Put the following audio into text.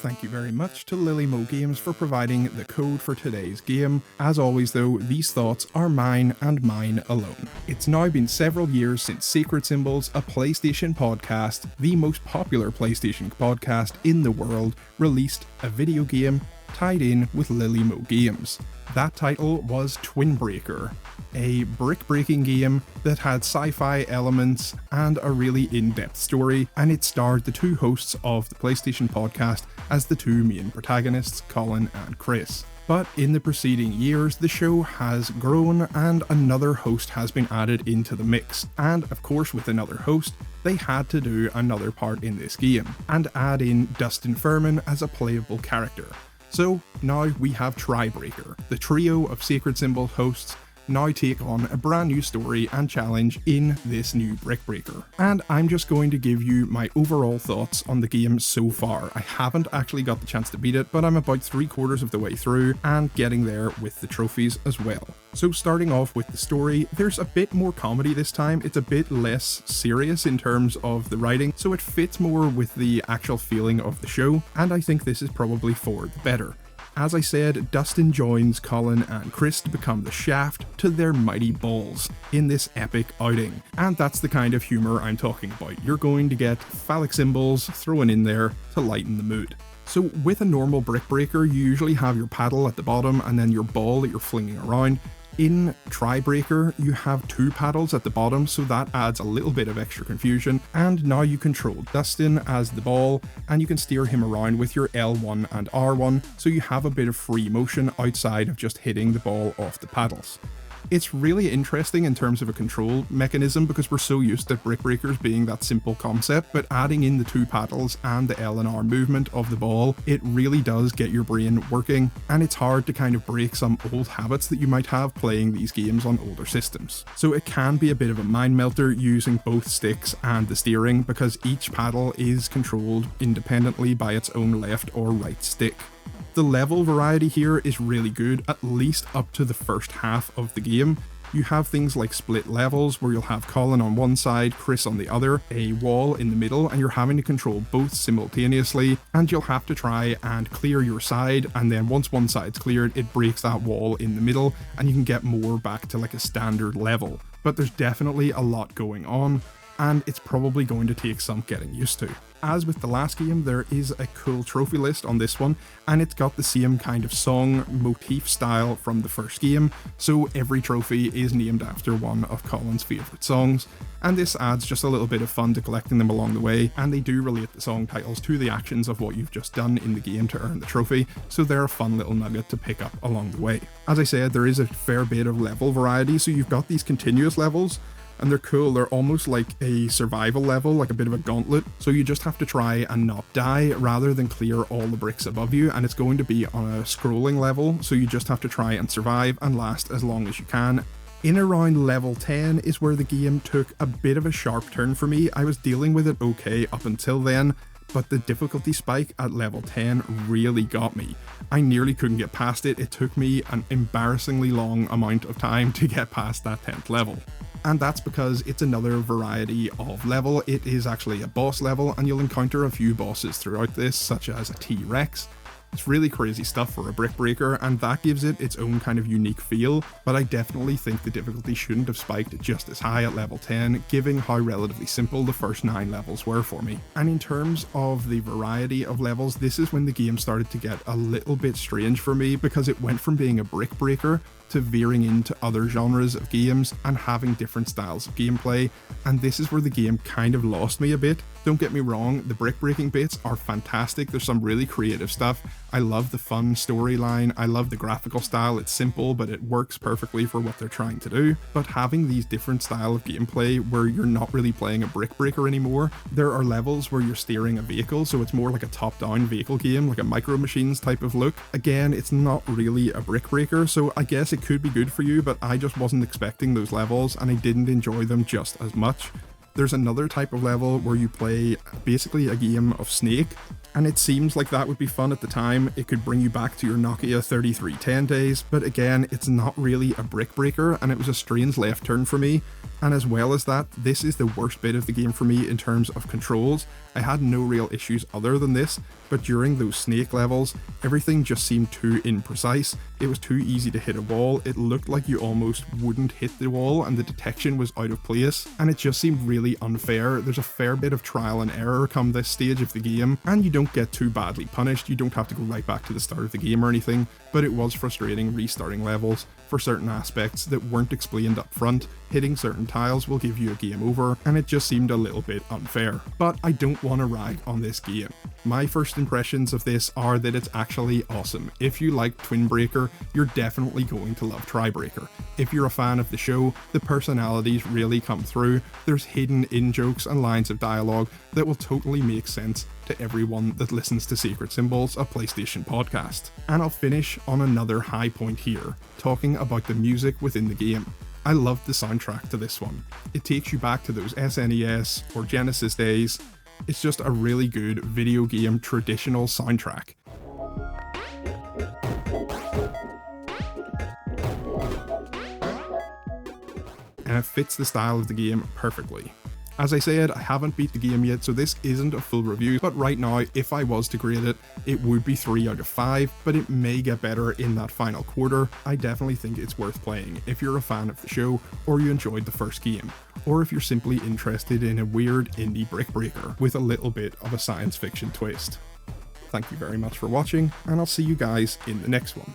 Thank you very much to Lillymo Games for providing the code for today's game. As always though, these thoughts are mine and mine alone. It's now been several years since Secret Symbols, a PlayStation podcast, the most popular PlayStation podcast in the world, released a video game tied in with Lillymo Games. That title was Twinbreaker, a brick-breaking game that had sci-fi elements and a really in-depth story, and it starred the two hosts of the PlayStation podcast as the two main protagonists, Colin and Chris. But in the preceding years, the show has grown and another host has been added into the mix, and of course with another host, they had to do another part in this game, and add in Dustin Furhman as a playable character. So now we have Tribreaker. The trio of Secret Symbols hosts now take on a brand new story and challenge in this new Brickbreaker. And I'm just going to give you my overall thoughts on the game so far. I haven't actually got the chance to beat it, but I'm about 3/4 of the way through and getting there with the trophies as well. So starting off with the story, there's a bit more comedy this time. It's a bit less serious in terms of the writing, so it fits more with the actual feeling of the show, and I think this is probably for the better. As I said, Dustin joins Colin and Chris to become the shaft to their mighty balls in this epic outing. And that's the kind of humour I'm talking about. You're going to get phallic symbols thrown in there to lighten the mood. So with a normal Brickbreaker, you usually have your paddle at the bottom and then your ball that you're flinging around. In Tribreaker, you have two paddles at the bottom, so that adds a little bit of extra confusion, and now you control Dustin as the ball, and you can steer him around with your L1 and R1, so you have a bit of free motion outside of just hitting the ball off the paddles. It's really interesting in terms of a control mechanism because we're so used to Brickbreakers being that simple concept, but adding in the two paddles and the L and R movement of the ball, it really does get your brain working, and it's hard to kind of break some old habits that you might have playing these games on older systems. So it can be a bit of a mind melter using both sticks and the steering because each paddle is controlled independently by its own left or right stick. The level variety here is really good, at least up to the first half of the game. You have things like split levels where you'll have Colin on one side, Chris on the other, a wall in the middle, and you're having to control both simultaneously, and you'll have to try and clear your side, and then once one side's cleared, it breaks that wall in the middle, and you can get more back to like a standard level. But there's definitely a lot going on, and it's probably going to take some getting used to. As with the last game, there is a cool trophy list on this one, and it's got the same kind of song motif style from the first game, so every trophy is named after one of Colin's favourite songs, and this adds just a little bit of fun to collecting them along the way, and they do relate the song titles to the actions of what you've just done in the game to earn the trophy, so they're a fun little nugget to pick up along the way. As I said, there is a fair bit of level variety, so you've got these continuous levels, and they're cool. They're almost like a survival level, like a bit of a gauntlet, so you just have to try and not die rather than clear all the bricks above you, and it's going to be on a scrolling level, so you just have to try and survive and last as long as you can. In around level 10 is where the game took a bit of a sharp turn for me. I was dealing with it okay up until then, but the difficulty spike at level 10 really got me. I nearly couldn't get past it. It took me an embarrassingly long amount of time to get past that 10th level. And that's because it's another variety of level. It is actually a boss level, and you'll encounter a few bosses throughout this, such as a T-Rex. It's really crazy stuff for a Brickbreaker, and that gives it its own kind of unique feel, but I definitely think the difficulty shouldn't have spiked just as high at level 10, given how relatively simple the first 9 levels were for me. And in terms of the variety of levels, this is when the game started to get a little bit strange for me, because it went from being a Brickbreaker to veering into other genres of games and having different styles of gameplay, and this is where the game kind of lost me a bit. Don't get me wrong, the brick-breaking bits are fantastic, there's some really creative stuff. I love the fun storyline, I love the graphical style, it's simple but it works perfectly for what they're trying to do. But having these different style of gameplay where you're not really playing a brick-breaker anymore, there are levels where you're steering a vehicle, so it's more like a top-down vehicle game, like a Micro Machines type of look. Again, it's not really a brick-breaker, so I guess it could be good for you, but I just wasn't expecting those levels and I didn't enjoy them just as much. There's another type of level where you play basically a game of Snake, And it seems like that would be fun at the time. It could bring you back to your Nokia 3310 days, but again, it's not really a brick breaker, and it was a strange left turn for me. And as well as that, this is the worst bit of the game for me in terms of controls. I had no real issues other than this, but during those snake levels, everything just seemed too imprecise. It was too easy to hit a wall. It looked like you almost wouldn't hit the wall and the detection was out of place, and it just seemed really unfair. There's a fair bit of trial and error come this stage of the game, and you don't get too badly punished. You don't have to go right back to the start of the game or anything, but it was frustrating restarting levels for certain aspects that weren't explained up front. Hitting certain tiles will give you a game over, and it just seemed a little bit unfair. But I don't want to rag on this game. My first impressions of this are that it's actually awesome. If you like Twin Breaker, you're definitely going to love Tribreaker. If you're a fan of the show, the personalities really come through. There's hidden in-jokes and lines of dialogue that will totally make sense to everyone that listens to Secret Symbols, a PlayStation podcast. And I'll finish on another high point here, talking about the music within the game. I loved the soundtrack to this one. It takes you back to those SNES or Genesis days. It's just a really good video game traditional soundtrack. And it fits the style of the game perfectly. As I said, I haven't beat the game yet, so this isn't a full review, but right now, if I was to grade it, it would be 3 out of 5, but it may get better in that final quarter. I definitely think it's worth playing if you're a fan of the show, or you enjoyed the first game, or if you're simply interested in a weird indie brick breaker with a little bit of a science fiction twist. Thank you very much for watching, and I'll see you guys in the next one.